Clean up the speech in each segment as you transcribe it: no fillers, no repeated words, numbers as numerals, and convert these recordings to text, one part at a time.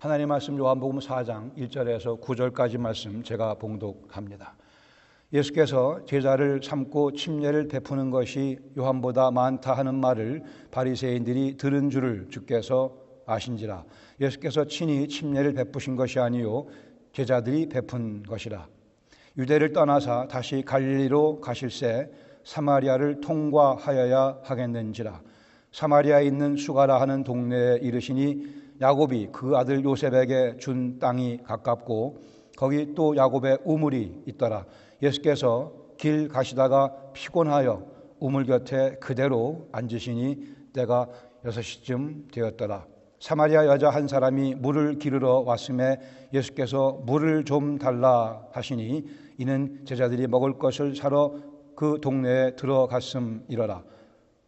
하나님 말씀 요한복음 4장 1절에서 9절까지 말씀 제가 봉독합니다. 예수께서 제자를 삼고 침례를 베푸는 것이 요한보다 많다 하는 말을 바리새인들이 들은 줄을 주께서 아신지라. 예수께서 친히 침례를 베푸신 것이 아니요 제자들이 베푼 것이라. 유대를 떠나사 다시 갈릴리로 가실새 사마리아를 통과하여야 하겠는지라. 사마리아에 있는 수가라 하는 동네에 이르시니 야곱이 그 아들 요셉에게 준 땅이 가깝고 거기 또 야곱의 우물이 있더라. 예수께서 길 가시다가 피곤하여 우물 곁에 그대로 앉으시니 때가 6시쯤 되었더라. 사마리아 여자 한 사람이 물을 기르러 왔음에 예수께서 물을 좀 달라 하시니 이는 제자들이 먹을 것을 사러 그 동네에 들어갔음이러라.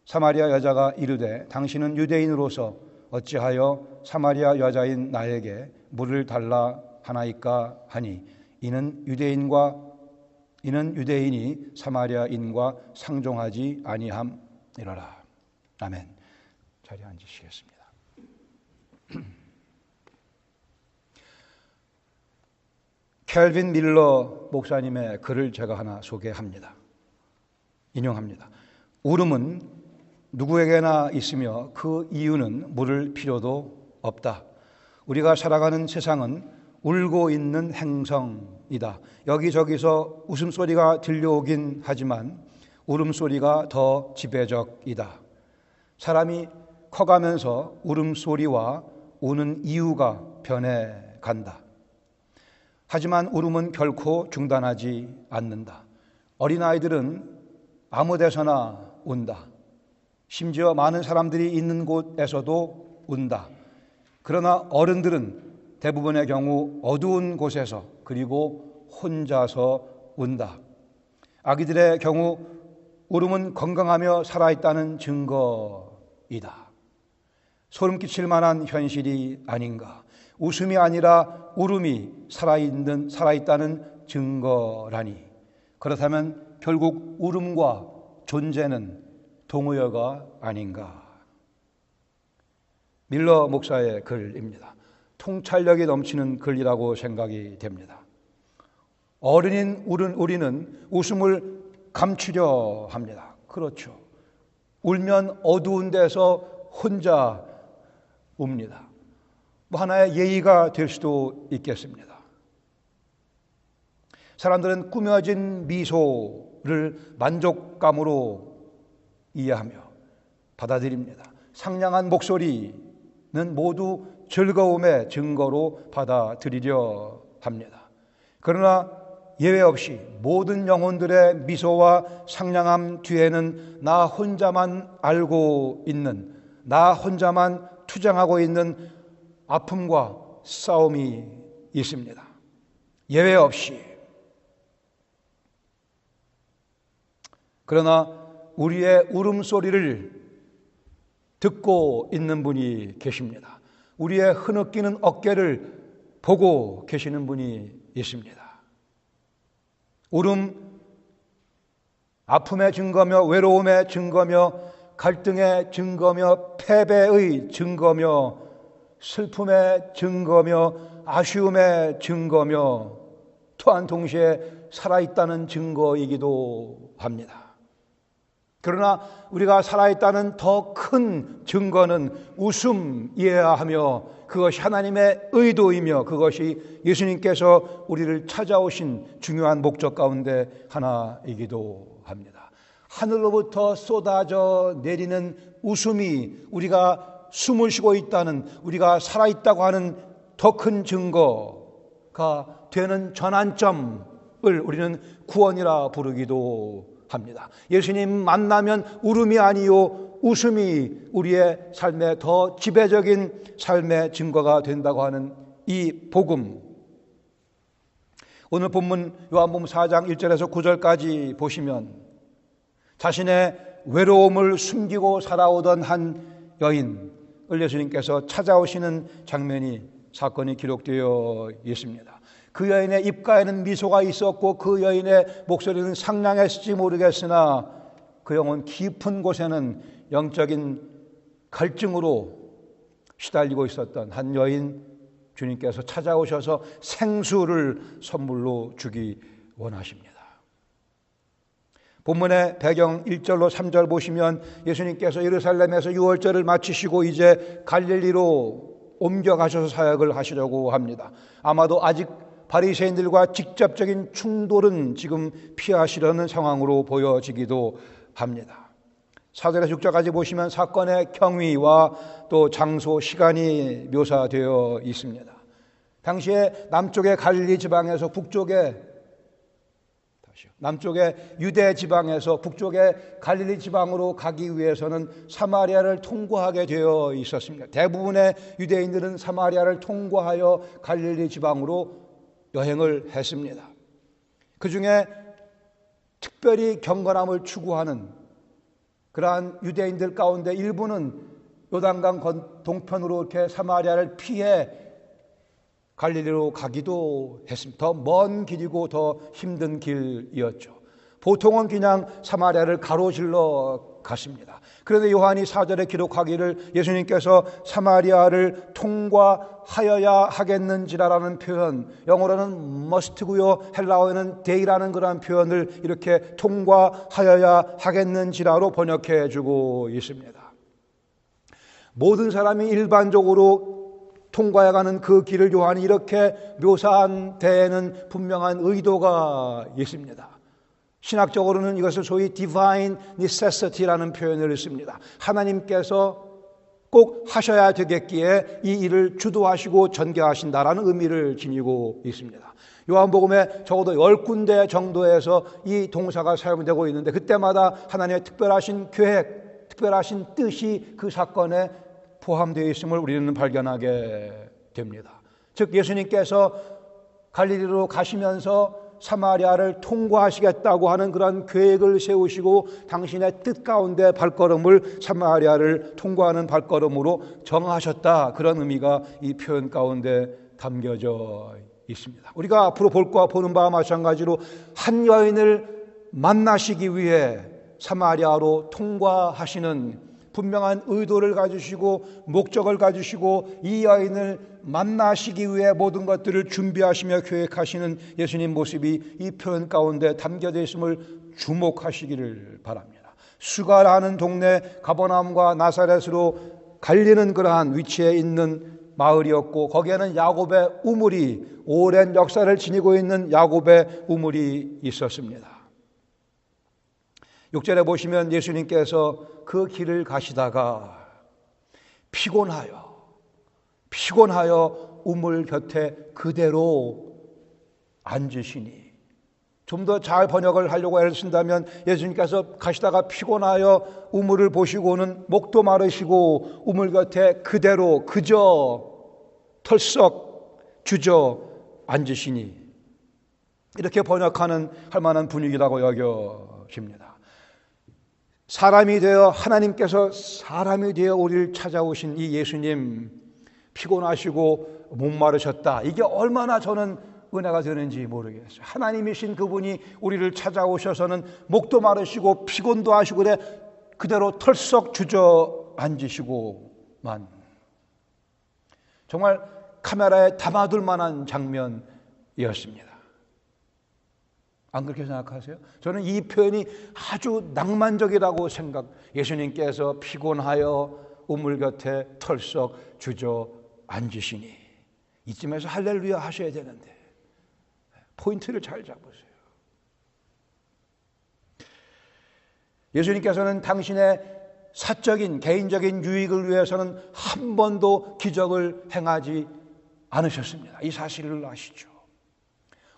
사마리아 여자가 이르되 당신은 유대인으로서 어찌하여 사마리아 여자인 나에게 물을 달라 하나이까 하니 이는 유대인이 사마리아인과 상종하지 아니함이로라. 아멘. 자리에 앉으시겠습니다. 켈빈 밀러 목사님의 글을 제가 하나 소개합니다. 인용합니다. 울음은 누구에게나 있으며 그 이유는 물을 필요도 없다. 우리가 살아가는 세상은 울고 있는 행성이다. 여기저기서 웃음소리가 들려오긴 하지만 울음소리가 더 지배적이다. 사람이 커가면서 울음소리와 우는 이유가 변해간다. 하지만 울음은 결코 중단하지 않는다. 어린아이들은 아무 데서나 운다. 심지어 많은 사람들이 있는 곳에서도 운다. 그러나 어른들은 대부분의 경우 어두운 곳에서 그리고 혼자서 운다. 아기들의 경우 울음은 건강하며 살아있다는 증거이다. 소름 끼칠 만한 현실이 아닌가. 웃음이 아니라 울음이 살아있다는 증거라니. 그렇다면 결국 울음과 존재는 동의어가 아닌가. 밀러 목사의 글입니다. 통찰력이 넘치는 글이라고 생각이 됩니다. 어른인 우리는 웃음을 감추려 합니다. 그렇죠. 울면 어두운 데서 혼자 웁니다. 하나의 예의가 될 수도 있겠습니다. 사람들은 꾸며진 미소를 만족감으로 이해하며 받아들입니다. 상냥한 목소리는 모두 즐거움의 증거로 받아들이려 합니다. 그러나 예외 없이 모든 영혼들의 미소와 상냥함 뒤에는 나 혼자만 알고 있는, 나 혼자만 투쟁하고 있는 아픔과 싸움이 있습니다. 예외 없이. 그러나 우리의 울음소리를 듣고 있는 분이 계십니다. 우리의 흐느끼는 어깨를 보고 계시는 분이 있습니다. 울음, 아픔의 증거며 외로움의 증거며 갈등의 증거며 패배의 증거며 슬픔의 증거며 아쉬움의 증거며 또한 동시에 살아있다는 증거이기도 합니다. 그러나 우리가 살아있다는 더 큰 증거는 웃음이어야 하며 그것이 하나님의 의도이며 그것이 예수님께서 우리를 찾아오신 중요한 목적 가운데 하나이기도 합니다. 하늘로부터 쏟아져 내리는 웃음이 우리가 숨을 쉬고 있다는, 우리가 살아있다고 하는 더 큰 증거가 되는 전환점을 우리는 구원이라 부르기도 합니다. 예수님 만나면 울음이 아니요 웃음이 우리의 삶의 더 지배적인 삶의 증거가 된다고 하는 이 복음. 오늘 본문 요한복음 4장 1절에서 9절까지 보시면 자신의 외로움을 숨기고 살아오던 한 여인을 예수님께서 찾아오시는 사건이 기록되어 있습니다. 그 여인의 입가에는 미소가 있었고 그 여인의 목소리는 상냥했을지 모르겠으나 그 영혼 깊은 곳에는 영적인 갈증으로 시달리고 있었던 한 여인 주님께서 찾아오셔서 생수를 선물로 주기 원하십니다. 본문의 배경 1절로 3절 보시면 예수님께서 예루살렘에서 유월절을 마치시고 이제 갈릴리로 옮겨가셔서 사역을 하시려고 합니다. 아마도 아직 바리새인들과 직접적인 충돌은 지금 피하시려는 상황으로 보여지기도 합니다. 4절에서 6절까지 보시면 사건의 경위와 또 장소, 시간이 묘사되어 있습니다. 당시에 남쪽의 갈릴리 지방에서 남쪽의 유대 지방에서 북쪽의 갈릴리 지방으로 가기 위해서는 사마리아를 통과하게 되어 있었습니다. 대부분의 유대인들은 사마리아를 통과하여 갈릴리 지방으로 여행을 했습니다. 그 중에 특별히 경건함을 추구하는 그러한 유대인들 가운데 일부는 요단강 동편으로 이렇게 사마리아를 피해 갈릴리로 가기도 했습니다. 더 먼 길이고 더 힘든 길이었죠. 보통은 그냥 사마리아를 가로질러 갔습니다. 그런데 요한이 4절에 기록하기를 예수님께서 사마리아를 통과하여야 하겠는지라는 표현, 영어로는 must고요, 헬라어에는 day라는 그런 표현을 이렇게 통과하여야 하겠는지라로 번역해 주고 있습니다. 모든 사람이 일반적으로 통과해가는 그 길을 요한이 이렇게 묘사한 데에는 분명한 의도가 있습니다. 신학적으로는 이것을 소위 divine necessity라는 표현을 씁니다. 하나님께서 꼭 하셔야 되겠기에 이 일을 주도하시고 전개하신다라는 의미를 지니고 있습니다. 요한복음에 적어도 10군데 정도에서 이 동사가 사용되고 있는데 그때마다 하나님의 특별하신 계획, 특별하신 뜻이 그 사건에 포함되어 있음을 우리는 발견하게 됩니다. 즉 예수님께서 갈릴리로 가시면서 사마리아를 통과하시겠다고 하는 그런 계획을 세우시고 당신의 뜻 가운데 발걸음을 사마리아를 통과하는 발걸음으로 정하셨다. 그런 의미가 이 표현 가운데 담겨져 있습니다. 우리가 앞으로 보는 바와 마찬가지로 한 여인을 만나시기 위해 사마리아로 통과하시는 분명한 의도를 가지시고 목적을 가지시고 이 여인을 만나시기 위해 모든 것들을 준비하시며 계획하시는 예수님 모습이 이 표현 가운데 담겨져 있음을 주목하시기를 바랍니다. 수가라는 동네 가버나움과 나사렛으로 갈리는 그러한 위치에 있는 마을이었고 거기에는 야곱의 우물이 오랜 역사를 지니고 있는 야곱의 우물이 있었습니다. 6절에 보시면 예수님께서 그 길을 가시다가 피곤하여 우물 곁에 그대로 앉으시니, 좀 더 잘 번역을 하려고 애를 쓴다면 예수님께서 가시다가 피곤하여 우물을 보시고는 목도 마르시고 우물 곁에 그대로 그저 털썩 주저 앉으시니, 이렇게 번역하는 할 만한 분위기라고 여겨집니다. 사람이 되어 하나님께서 사람이 되어 우리를 찾아오신 이 예수님, 피곤하시고 목마르셨다. 이게 얼마나 저는 은혜가 되는지 모르겠어요. 하나님이신 그분이 우리를 찾아오셔서는 목도 마르시고 피곤도 하시고 그대로 털썩 주저앉으시고만, 정말 카메라에 담아둘 만한 장면이었습니다. 안 그렇게 생각하세요? 저는 이 표현이 아주 낭만적이라고 예수님께서 피곤하여 우물 곁에 털썩 주저앉으시니, 이쯤에서 할렐루야 하셔야 되는데 포인트를 잘 잡으세요. 예수님께서는 당신의 사적인 개인적인 유익을 위해서는 한 번도 기적을 행하지 않으셨습니다. 이 사실을 아시죠?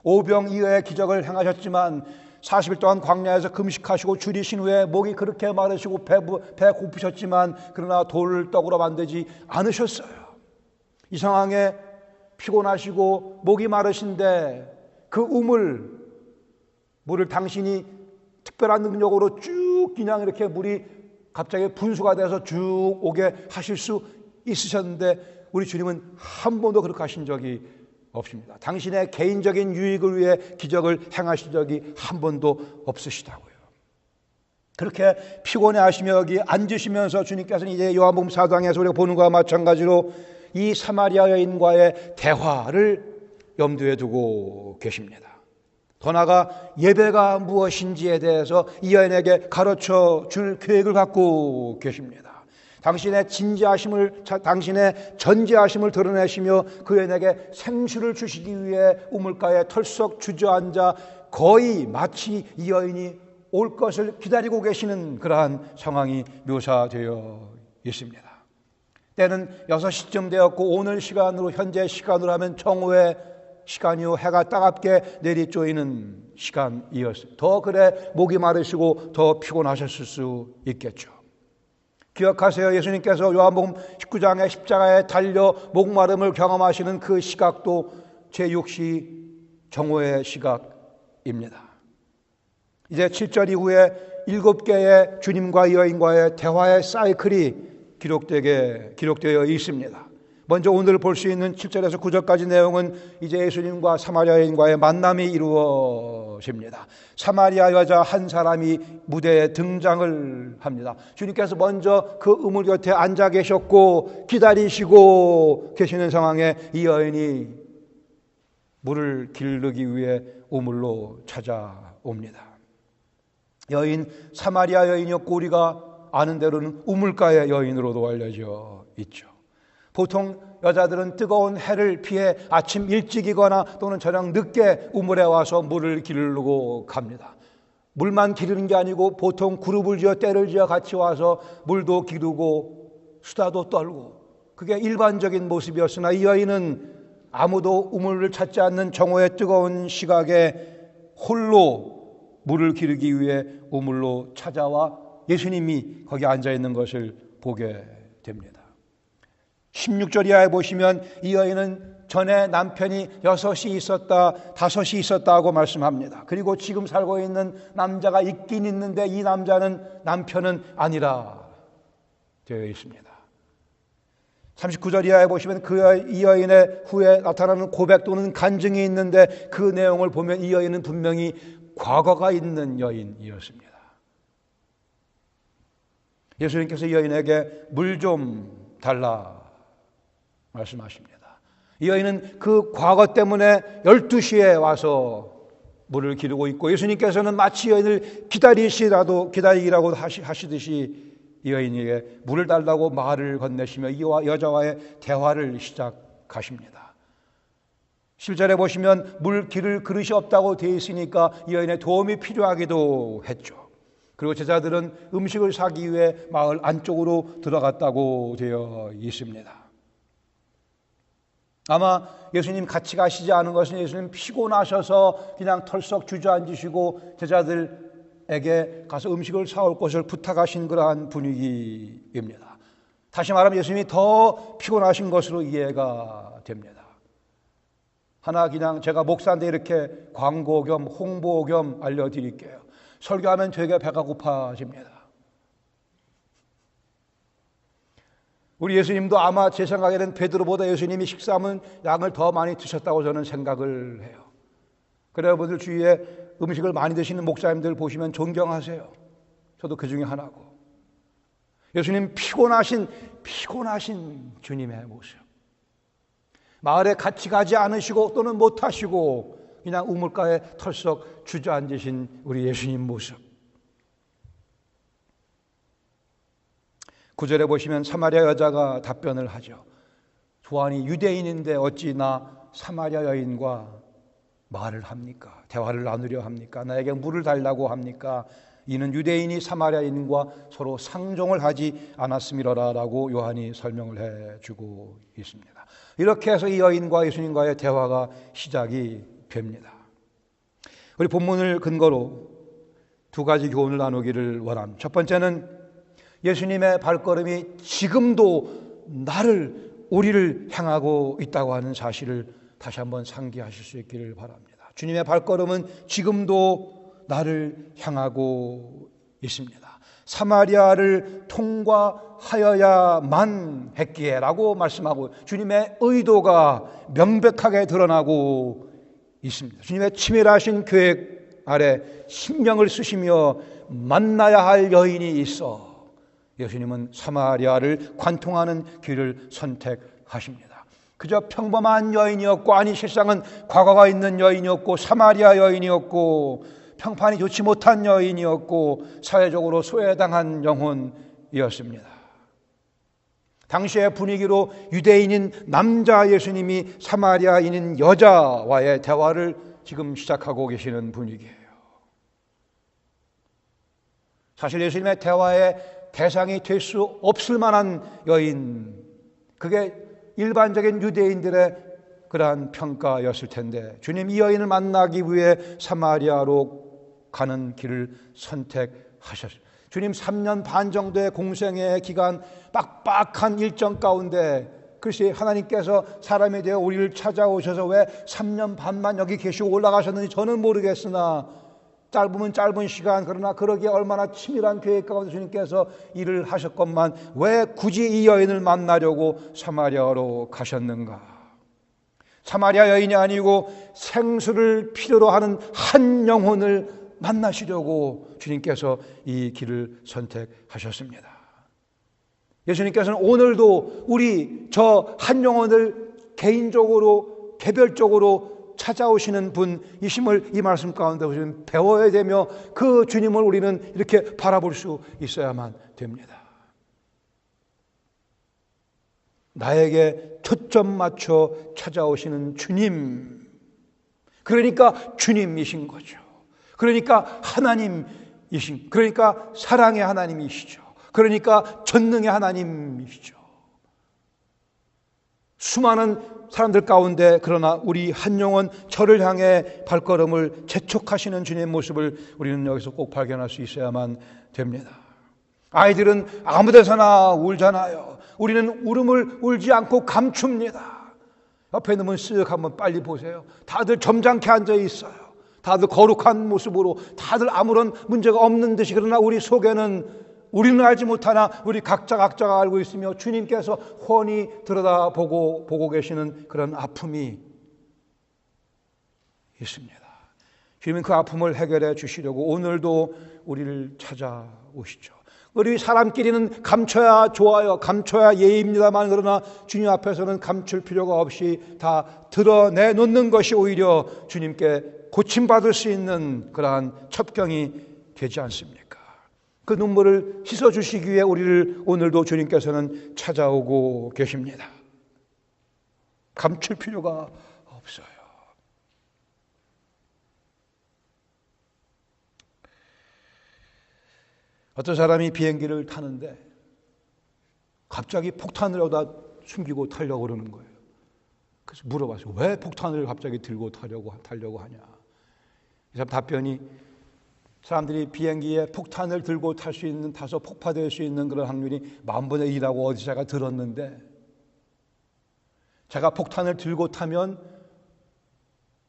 오병이어의 기적을 행하셨지만 40일 동안 광야에서 금식하시고 줄이신 후에 목이 그렇게 마르시고 배 고프셨지만 그러나 돌을 떡으로 만들지 않으셨어요. 이 상황에 피곤하시고 목이 마르신데 그 물을 당신이 특별한 능력으로 쭉 그냥 이렇게 물이 갑자기 분수가 돼서 쭉 오게 하실 수 있으셨는데 우리 주님은 한 번도 그렇게 하신 적이 없습니다. 당신의 개인적인 유익을 위해 기적을 행하신 적이 한 번도 없으시다고요. 그렇게 피곤해 하시며 여기 앉으시면서 주님께서는 이제 요한복음 4장에서 우리가 보는 것과 마찬가지로 이 사마리아 여인과의 대화를 염두에 두고 계십니다. 더 나아가 예배가 무엇인지에 대해서 이 여인에게 가르쳐 줄 계획을 갖고 계십니다. 당신의 당신의 전지하심을 드러내시며 그 여인에게 생수를 주시기 위해 우물가에 털썩 주저앉아 거의 마치 이 여인이 올 것을 기다리고 계시는 그러한 상황이 묘사되어 있습니다. 때는 6시쯤 되었고 오늘 시간으로 현재 시간으로 하면 정오의 시간이요 해가 따갑게 내리쪼이는 시간이었어요. 더 그래 목이 마르시고 더 피곤하셨을 수 있겠죠. 기억하세요. 예수님께서 요한복음 19장의 십자가에 달려 목마름을 경험하시는 그 시각도 제6시 정오의 시각입니다. 이제 7절 이후에 7개의 주님과 여인과의 대화의 사이클이 기록되어 있습니다. 먼저 오늘 볼 수 있는 7절에서 9절까지 내용은 이제 예수님과 사마리아 여인과의 만남이 이루어집니다. 사마리아 여자 한 사람이 무대에 등장을 합니다. 주님께서 먼저 그 우물 곁에 앉아 계셨고 기다리시고 계시는 상황에 이 여인이 물을 기르기 위해 우물로 찾아옵니다. 여인 사마리아 여인이었고 우리가 아는 대로는 우물가의 여인으로도 알려져 있죠. 보통 여자들은 뜨거운 해를 피해 아침 일찍이거나 또는 저녁 늦게 우물에 와서 물을 기르고 갑니다. 물만 기르는 게 아니고 보통 그룹을 지어 때를 지어 같이 와서 물도 기르고 수다도 떨고 그게 일반적인 모습이었으나 이 여인은 아무도 우물을 찾지 않는 정오의 뜨거운 시각에 홀로 물을 기르기 위해 우물로 찾아와 예수님이 거기 앉아있는 것을 보게 됩니다. 16절 이하에 보시면 이 여인은 전에 남편이 6이 있었다, 5이 있었다고 말씀합니다. 그리고 지금 살고 있는 남자가 있긴 있는데 이 남편은 아니라 되어 있습니다. 39절 이하에 보시면 이 여인의 후에 나타나는 고백 또는 간증이 있는데 그 내용을 보면 이 여인은 분명히 과거가 있는 여인이었습니다. 예수님께서 이 여인에게 물 좀 달라 말씀하십니다. 이 여인은 그 과거 때문에 12시에 와서 물을 기르고 있고 예수님께서는 마치 여인을 기다리기라고 하시듯이 이 여인에게 물을 달라고 말을 건네시며 이 여자와의 대화를 시작하십니다. 7절에 보시면 물 기를 그릇이 없다고 되어 있으니까 이 여인의 도움이 필요하기도 했죠. 그리고 제자들은 음식을 사기 위해 마을 안쪽으로 들어갔다고 되어 있습니다. 아마 예수님 같이 가시지 않은 것은 예수님 피곤하셔서 그냥 털썩 주저앉으시고 제자들에게 가서 음식을 사올 것을 부탁하신 그러한 분위기입니다. 다시 말하면 예수님이 더 피곤하신 것으로 이해가 됩니다. 하나 그냥 제가 목사인데 이렇게 광고 겸 홍보 겸 알려드릴게요. 설교하면 되게 배가 고파집니다. 우리 예수님도 아마 제 생각에는 베드로보다 예수님이 식사하면 양을 더 많이 드셨다고 저는 생각을 해요. 그래서 여러분들 주위에 음식을 많이 드시는 목사님들 보시면 존경하세요. 저도 그 중에 하나고. 예수님 피곤하신 주님의 모습. 마을에 같이 가지 않으시고 또는 못하시고 그냥 우물가에 털썩 주저앉으신 우리 예수님 모습. 9절에 보시면 사마리아 여자가 답변을 하죠. 조한이 유대인인데 어찌 나 사마리아 여인과 말을 합니까? 대화를 나누려 합니까? 나에게 물을 달라고 합니까? 이는 유대인이 사마리아인과 서로 상종을 하지 않았음이로라라고 요한이 설명을 해주고 있습니다. 이렇게 해서 이 여인과 예수님과의 대화가 시작이 됩니다. 우리 본문을 근거로 두 가지 교훈을 나누기를 원합니다. 첫 번째는 예수님의 발걸음이 지금도 우리를 향하고 있다고 하는 사실을 다시 한번 상기하실 수 있기를 바랍니다. 주님의 발걸음은 지금도 나를 향하고 있습니다. 사마리아를 통과하여야만 했기에라고 말씀하고 주님의 의도가 명백하게 드러나고 있습니다. 주님의 치밀하신 계획 아래 신경을 쓰시며 만나야 할 여인이 있어 예수님은 사마리아를 관통하는 길을 선택하셨습니다. 하십니다. 그저 평범한 여인이었고, 아니 실상은 과거가 있는 여인이었고, 사마리아 여인이었고, 평판이 좋지 못한 여인이었고, 사회적으로 소외당한 영혼이었습니다. 당시의 분위기로 유대인인 남자 예수님이 사마리아인인 여자와의 대화를 지금 시작하고 계시는 분위기예요. 사실 예수님의 대화의 대상이 될 수 없을 만한 여인, 그게 일반적인 유대인들의 그러한 평가였을 텐데, 주님 이 여인을 만나기 위해 사마리아로 가는 길을 선택하셨어요. 주님 3년 반 정도의 공생의 기간, 빡빡한 일정 가운데 글쎄 하나님께서 사람이 되어 우리를 찾아오셔서 왜 3년 반만 여기 계시고 올라가셨는지 저는 모르겠으나, 짧으면 짧은 시간, 그러나 그러기에 얼마나 치밀한 계획 가운데 주님께서 일을 하셨건만 왜 굳이 이 여인을 만나려고 사마리아로 가셨는가? 사마리아 여인이 아니고 생수를 필요로 하는 한 영혼을 만나시려고 주님께서 이 길을 선택하셨습니다. 예수님께서는 오늘도 우리 저 한 영혼을 개인적으로 개별적으로 찾아오시는 분이심을 이 말씀 가운데 우리는 배워야 되며, 그 주님을 우리는 이렇게 바라볼 수 있어야만 됩니다. 나에게 초점 맞춰 찾아오시는 주님, 그러니까 주님이신 거죠. 그러니까 하나님이신, 그러니까 사랑의 하나님이시죠. 그러니까 전능의 하나님이시죠. 수많은 사람들 가운데 그러나 우리 한 영혼 저를 향해 발걸음을 재촉하시는 주님의 모습을 우리는 여기서 꼭 발견할 수 있어야만 됩니다. 아이들은 아무 데서나 울잖아요. 우리는 울음을 울지 않고 감춥니다. 옆에 있는 분 쓱 한번 빨리 보세요. 다들 점잖게 앉아 있어요. 다들 거룩한 모습으로, 다들 아무런 문제가 없는 듯이, 그러나 우리 속에는 우리는 알지 못하나 우리 각자가 알고 있으며 주님께서 훤히 들여다보고 계시는 그런 아픔이 있습니다. 주님은 그 아픔을 해결해 주시려고 오늘도 우리를 찾아오시죠. 우리 사람끼리는 감춰야 좋아요. 감춰야 예의입니다만, 그러나 주님 앞에서는 감출 필요가 없이 다 드러내놓는 것이 오히려 주님께 고침받을 수 있는 그러한 첩경이 되지 않습니까? 그 눈물을 씻어주시기 위해 우리를 오늘도 주님께서는 찾아오고 계십니다. 감출 필요가 없어요. 어떤 사람이 비행기를 타는데 갑자기 폭탄을 여기다 숨기고 타려고 그러는 거예요. 그래서 물어봤어요. 왜 폭탄을 갑자기 들고 타려고 하냐? 이 사람 답변이, 사람들이 비행기에 폭탄을 들고 탈 수 있는, 타서 폭파될 수 있는 그런 확률이 10,000분의 1이라고 어디서 제가 들었는데, 제가 폭탄을 들고 타면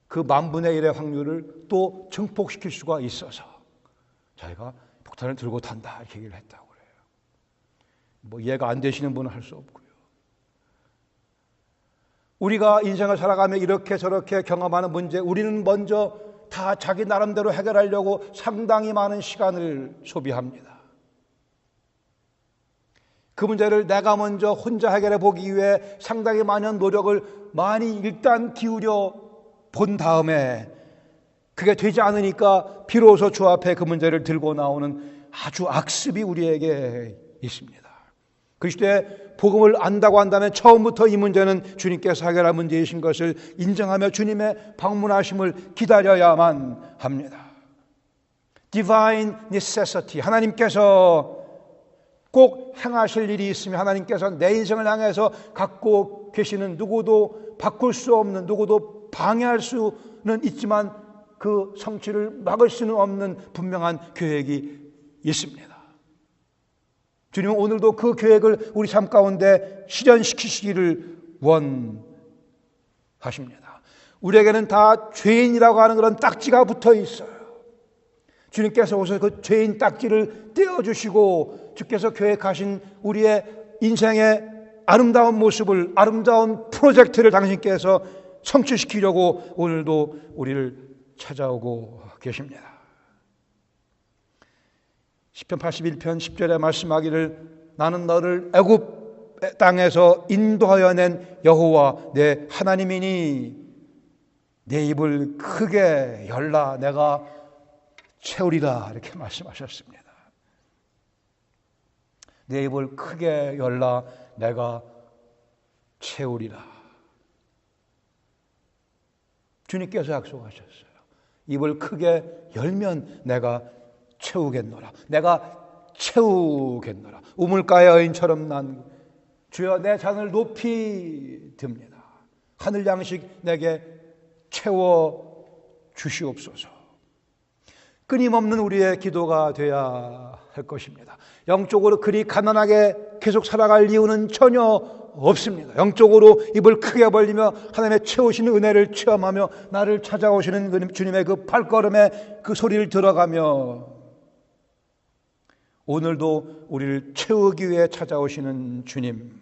그 10,000분의 1의 확률을 또 증폭시킬 수가 있어서 자기가 폭탄을 들고 탄다 이렇게 얘기를 했다고 그래요. 뭐 이해가 안 되시는 분은 할 수 없고요. 우리가 인생을 살아가며 이렇게 저렇게 경험하는 문제, 우리는 먼저 다 자기 나름대로 해결하려고 상당히 많은 시간을 소비합니다. 그 문제를 내가 먼저 혼자 해결해 보기 위해 상당히 많은 노력을 일단 기울여 본 다음에 그게 되지 않으니까 비로소 주 앞에 그 문제를 들고 나오는 아주 악습이 우리에게 있습니다. 그리스도의 복음을 안다고 한다면 처음부터 이 문제는 주님께서 해결할 문제이신 것을 인정하며 주님의 방문하심을 기다려야만 합니다. Divine necessity, 하나님께서 꼭 행하실 일이 있으면, 하나님께서 내 인생을 향해서 갖고 계시는, 누구도 바꿀 수 없는, 누구도 방해할 수는 있지만 그 성취를 막을 수는 없는 분명한 계획이 있습니다. 주님은 오늘도 그 계획을 우리 삶 가운데 실현시키시기를 원하십니다. 우리에게는 다 죄인이라고 하는 그런 딱지가 붙어 있어요. 주님께서 오셔서 그 죄인 딱지를 떼어주시고 주께서 계획하신 우리의 인생의 아름다운 모습을, 아름다운 프로젝트를 당신께서 성취시키려고 오늘도 우리를 찾아오고 계십니다. 시편 81편 10절에 말씀하기를, 나는 너를 애굽 땅에서 인도하여 낸 여호와 내 하나님이니 내 입을 크게 열라 내가 채우리라 이렇게 말씀하셨습니다. 내 입을 크게 열라 내가 채우리라. 주님께서 약속하셨어요. 입을 크게 열면 내가 채우겠노라. 내가 채우겠노라. 우물가의 여인처럼 난 주여 내 잔을 높이 듭니다. 하늘 양식 내게 채워 주시옵소서. 끊임없는 우리의 기도가 되어야 할 것입니다. 영적으로 그리 가난하게 계속 살아갈 이유는 전혀 없습니다. 영적으로 입을 크게 벌리며 하나님의 채우시는 은혜를 체험하며 나를 찾아오시는 주님의 그 발걸음에 그 소리를 들어가며 오늘도 우리를 채우기 위해 찾아오시는 주님.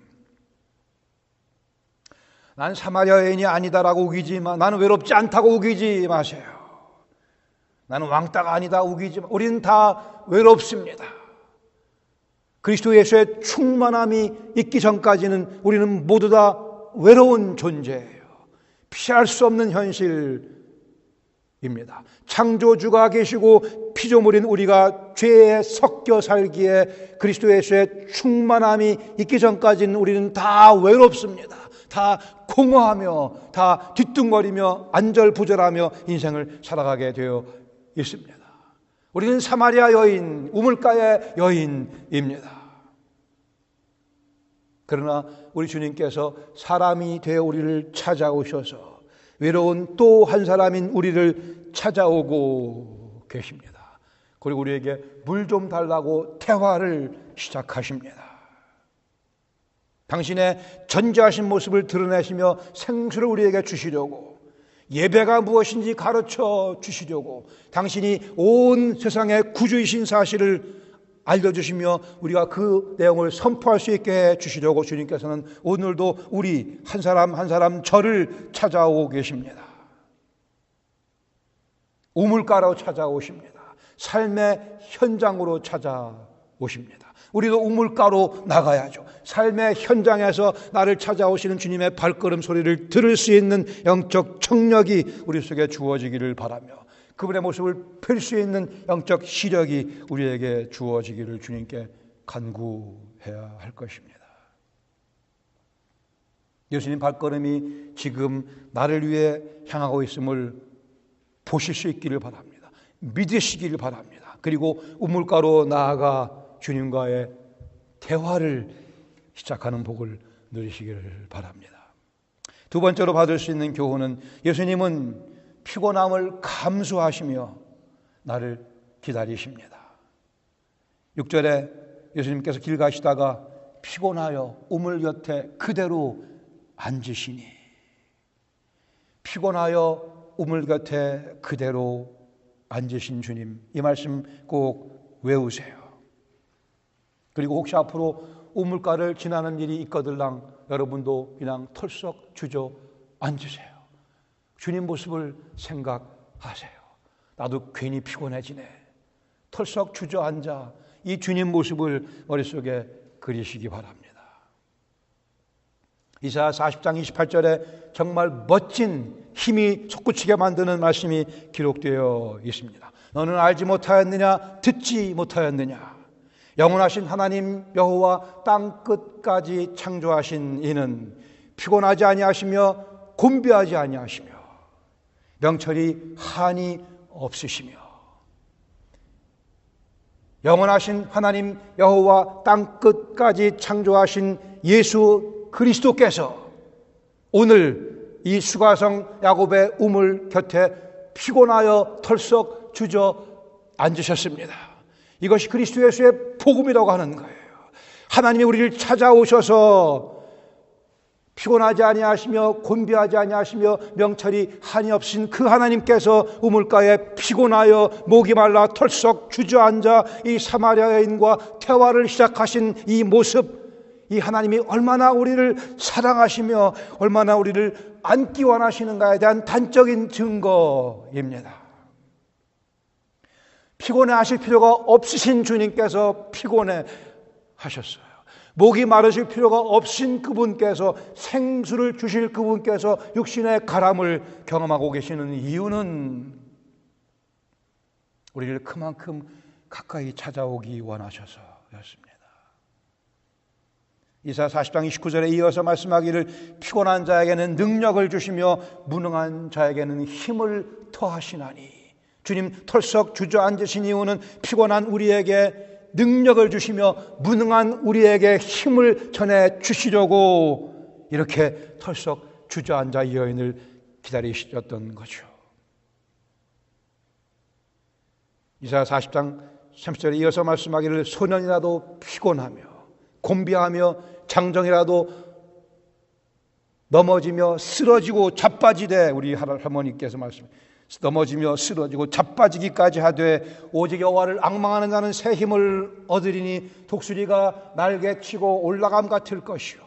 난 사마리아 여인이 아니다라고 우기지 마. 나는 외롭지 않다고 우기지 마세요. 나는 왕따가 아니다 우기지 마. 우리는 다 외롭습니다. 그리스도 예수의 충만함이 있기 전까지는 우리는 모두 다 외로운 존재예요. 피할 수 없는 현실입니다. 창조주가 계시고 피조물인 우리가 죄에 섞여 살기에 그리스도 예수의 충만함이 있기 전까지는 우리는 다 외롭습니다. 다 공허하며 다 뒤뚱거리며 안절부절하며 인생을 살아가게 되어 있습니다. 우리는 사마리아 여인, 우물가의 여인입니다. 그러나 우리 주님께서 사람이 되어 우리를 찾아오셔서 외로운 또 한 사람인 우리를 찾아오고 계십니다. 그리고 우리에게 물 좀 달라고 대화를 시작하십니다. 당신의 전지하신 모습을 드러내시며 생수를 우리에게 주시려고 예배가 무엇인지 가르쳐 주시려고 당신이 온 세상의 구주이신 사실을 알려주시며 우리가 그 내용을 선포할 수 있게 해주시려고 주님께서는 오늘도 우리 한 사람 한 사람 저를 찾아오고 계십니다. 우물가로 찾아오십니다. 삶의 현장으로 찾아오십니다. 우리도 우물가로 나가야죠. 삶의 현장에서 나를 찾아오시는 주님의 발걸음 소리를 들을 수 있는 영적 청력이 우리 속에 주어지기를 바라며 그분의 모습을 펼 수 있는 영적 시력이 우리에게 주어지기를 주님께 간구해야 할 것입니다. 예수님 발걸음이 지금 나를 위해 향하고 있음을 보실 수 있기를 바랍니다. 믿으시기를 바랍니다. 그리고 우물가로 나아가 주님과의 대화를 시작하는 복을 누리시기를 바랍니다. 두 번째로 받을 수 있는 교훈은 예수님은 피곤함을 감수하시며 나를 기다리십니다. 6절에 예수님께서 길 가시다가 피곤하여 우물 곁에 그대로 앉으시니 피곤하여 우물 곁에 그대로 앉으신 주님 이 말씀 꼭 외우세요. 그리고 혹시 앞으로 우물가를 지나는 일이 있거들랑 여러분도 그냥 털썩 주저앉으세요. 주님 모습을 생각하세요. 나도 괜히 피곤해지네. 털썩 주저앉아 이 주님 모습을 머릿속에 그리시기 바랍니다. 이사야 40장 28절에 정말 멋진 힘이 솟구치게 만드는 말씀이 기록되어 있습니다. 너는 알지 못하였느냐 듣지 못하였느냐 영원하신 하나님 여호와 땅 끝까지 창조하신 이는 피곤하지 아니하시며 곤비하지 아니하시며 명철이 한이 없으시며 영원하신 하나님 여호와 땅 끝까지 창조하신 예수 그리스도께서 오늘 이 수가성 야곱의 우물 곁에 피곤하여 털썩 주저앉으셨습니다. 이것이 그리스도 예수의 복음이라고 하는 거예요. 하나님이 우리를 찾아오셔서 피곤하지 아니하시며 곤비하지 아니하시며 명철이 한이 없으신 그 하나님께서 우물가에 피곤하여 목이 말라 털썩 주저앉아 이 사마리아 여인과 대화를 시작하신 이 모습, 이 하나님이 얼마나 우리를 사랑하시며 얼마나 우리를 안기 원하시는가에 대한 단적인 증거입니다. 피곤해 하실 필요가 없으신 주님께서 피곤해 하셨어요. 목이 마르실 필요가 없신 그분께서, 생수를 주실 그분께서 육신의 가람을 경험하고 계시는 이유는 우리를 그만큼 가까이 찾아오기 원하셔서였습니다. 이사야 40장 29절에 이어서 말씀하기를 피곤한 자에게는 능력을 주시며 무능한 자에게는 힘을 더하시나니, 주님 털썩 주저앉으신 이유는 피곤한 우리에게 능력을 주시며 무능한 우리에게 힘을 전해 주시려고 이렇게 털썩 주저앉아 이 여인을 기다리셨던 거죠. 이사야 40장 30절에 이어서 말씀하기를 소년이라도 피곤하며 곤비하며 장정이라도 넘어지며 쓰러지고 자빠지되, 우리 할머니께서 넘어지며 쓰러지고 자빠지기까지 하되 오직 여호와를 앙망하는 자는 새 힘을 얻으리니 독수리가 날개치고 올라감 같을 것이요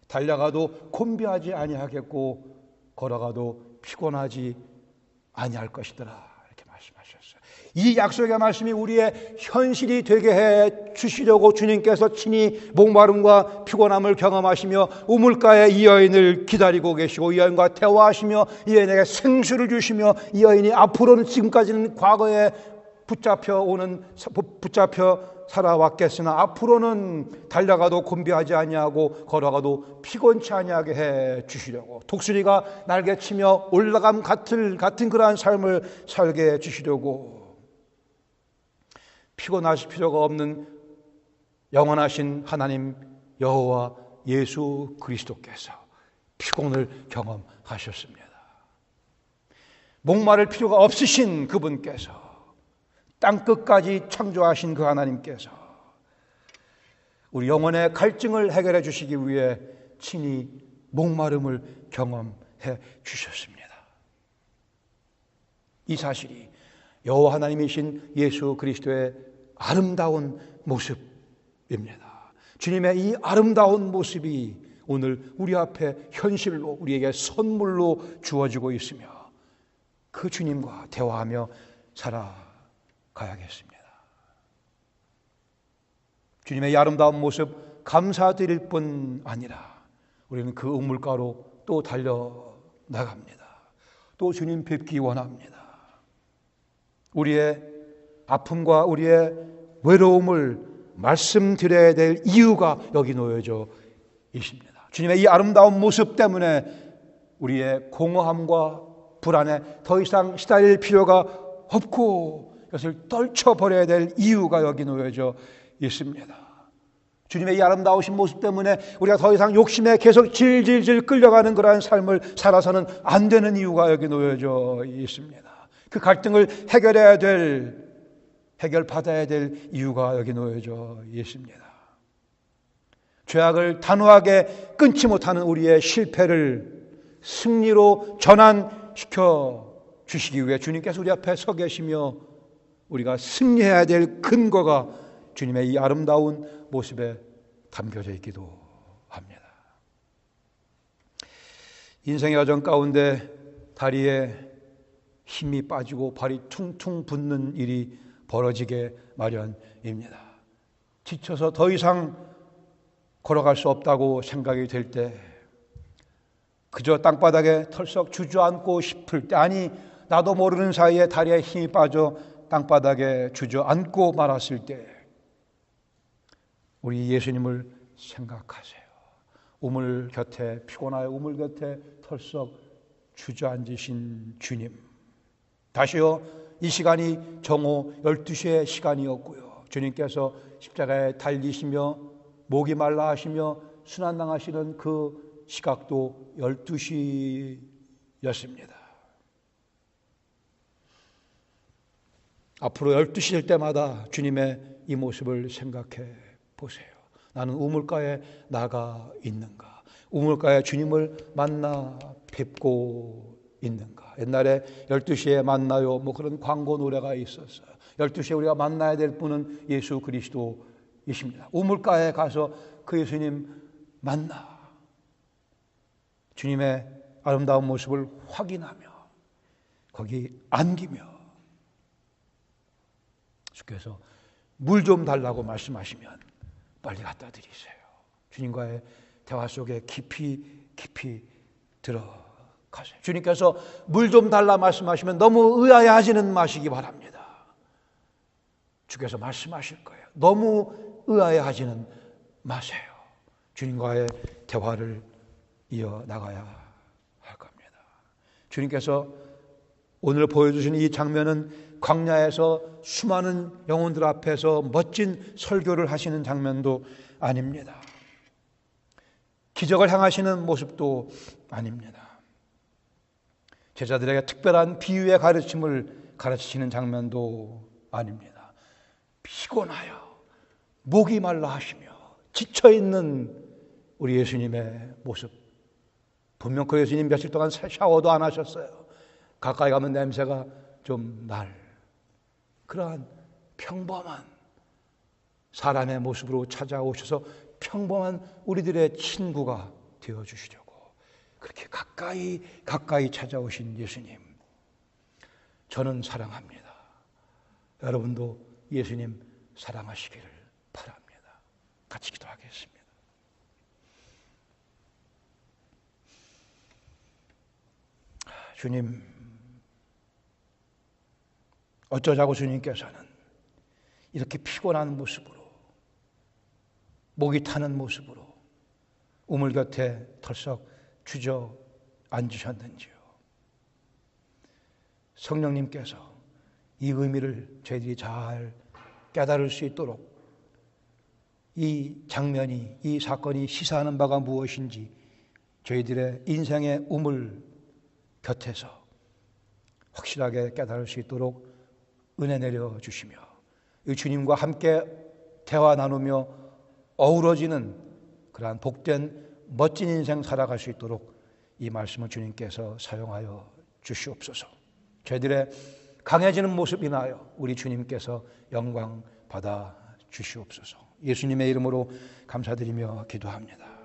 달려가도 곤비하지 아니하겠고 걸어가도 피곤하지 아니할 것이더라. 이 약속의 말씀이 우리의 현실이 되게 해 주시려고 주님께서 친히 목마름과 피곤함을 경험하시며 우물가에 이 여인을 기다리고 계시고 이 여인과 대화하시며 이 여인에게 생수를 주시며 이 여인이 앞으로는, 지금까지는 과거에 붙잡혀 살아왔겠으나 앞으로는 달려가도 곤비하지 아니하고 걸어가도 피곤치 아니하게 해 주시려고, 독수리가 날개치며 올라감 같은 그러한 삶을 살게 해 주시려고, 피곤하실 필요가 없는 영원하신 하나님 여호와 예수 그리스도께서 피곤을 경험하셨습니다. 목마를 필요가 없으신 그분께서, 땅끝까지 창조하신 그 하나님께서 우리 영혼의 갈증을 해결해 주시기 위해 친히 목마름을 경험해 주셨습니다. 이 사실이 여호와 하나님이신 예수 그리스도의 아름다운 모습입니다. 주님의 이 아름다운 모습이 오늘 우리 앞에 현실로, 우리에게 선물로 주어지고 있으며 그 주님과 대화하며 살아가야겠습니다. 주님의 이 아름다운 모습 감사드릴 뿐 아니라 우리는 그 우물가로 또 달려나갑니다. 또 주님 뵙기 원합니다. 우리의 아픔과 우리의 외로움을 말씀드려야 될 이유가 여기 놓여져 있습니다. 주님의 이 아름다운 모습 때문에 우리의 공허함과 불안에 더 이상 시달릴 필요가 없고 이것을 떨쳐버려야 될 이유가 여기 놓여져 있습니다. 주님의 이 아름다우신 모습 때문에 우리가 더 이상 욕심에 계속 질질질 끌려가는 그러한 삶을 살아서는 안 되는 이유가 여기 놓여져 있습니다. 그 갈등을 해결받아야 될 이유가 여기 놓여져 있습니다. 죄악을 단호하게 끊지 못하는 우리의 실패를 승리로 전환시켜 주시기 위해 주님께서 우리 앞에 서 계시며 우리가 승리해야 될 근거가 주님의 이 아름다운 모습에 담겨져 있기도 합니다. 인생의 여정 가운데 다리에 힘이 빠지고 발이 퉁퉁 붓는 일이 벌어지게 마련입니다. 지쳐서 더 이상 걸어갈 수 없다고 생각이 될 때, 그저 땅바닥에 털썩 주저앉고 싶을 때, 아니 나도 모르는 사이에 다리에 힘이 빠져 땅바닥에 주저앉고 말았을 때 우리 예수님을 생각하세요. 우물 곁에, 피곤하여 우물 곁에 털썩 주저앉으신 주님, 다시요, 이 시간이 정오 12시의 시간이었고요, 주님께서 십자가에 달리시며 목이 말라 하시며 순환당하시는 그 시각도 12시였습니다. 앞으로 12시 될 때마다 주님의 이 모습을 생각해 보세요. 나는 우물가에 나가 있는가? 우물가에 주님을 만나 뵙고 있는가? 옛날에 12시에 만나요, 뭐 그런 광고 노래가 있었어요. 12시에 우리가 만나야 될 분은 예수 그리스도이십니다. 우물가에 가서 그 예수님 만나 주님의 아름다운 모습을 확인하며 거기 안기며, 주께서 물 좀 달라고 말씀하시면 빨리 갖다 드리세요. 주님과의 대화 속에 깊이 들어가세요. 주님께서 물 좀 달라 말씀하시면 너무 의아해하지는 마시기 바랍니다. 주께서 말씀하실 거예요. 너무 의아해하지는 마세요. 주님과의 대화를 이어나가야 할 겁니다. 주님께서 오늘 보여주신 이 장면은 광야에서 수많은 영혼들 앞에서 멋진 설교를 하시는 장면도 아닙니다. 기적을 행하시는 모습도 아닙니다. 제자들에게 특별한 비유의 가르침을 가르치시는 장면도 아닙니다. 피곤하여 목이 말라 하시며 지쳐있는 우리 예수님의 모습. 분명 그 예수님 며칠 동안 샤워도 안 하셨어요. 가까이 가면 냄새가 좀 날 그러한 평범한 사람의 모습으로 찾아오셔서 평범한 우리들의 친구가 되어주시려고 그렇게 가까이 찾아오신 예수님, 저는 사랑합니다. 여러분도 예수님 사랑하시기를 바랍니다. 같이 기도하겠습니다. 주님, 어쩌자고 주님께서는 이렇게 피곤한 모습으로, 목이 타는 모습으로 우물 곁에 털썩 주저앉으셨는지요. 성령님께서 이 의미를 저희들이 잘 깨달을 수 있도록 이 장면이, 이 사건이 시사하는 바가 무엇인지 저희들의 인생의 우물 곁에서 확실하게 깨달을 수 있도록 은혜 내려주시며 주님과 함께 대화 나누며 어우러지는 그러한 복된 멋진 인생 살아갈 수 있도록 이 말씀을 주님께서 사용하여 주시옵소서. 저희들의 강해지는 모습 인하여 우리 주님께서 영광 받아 주시옵소서. 예수님의 이름으로 감사드리며 기도합니다.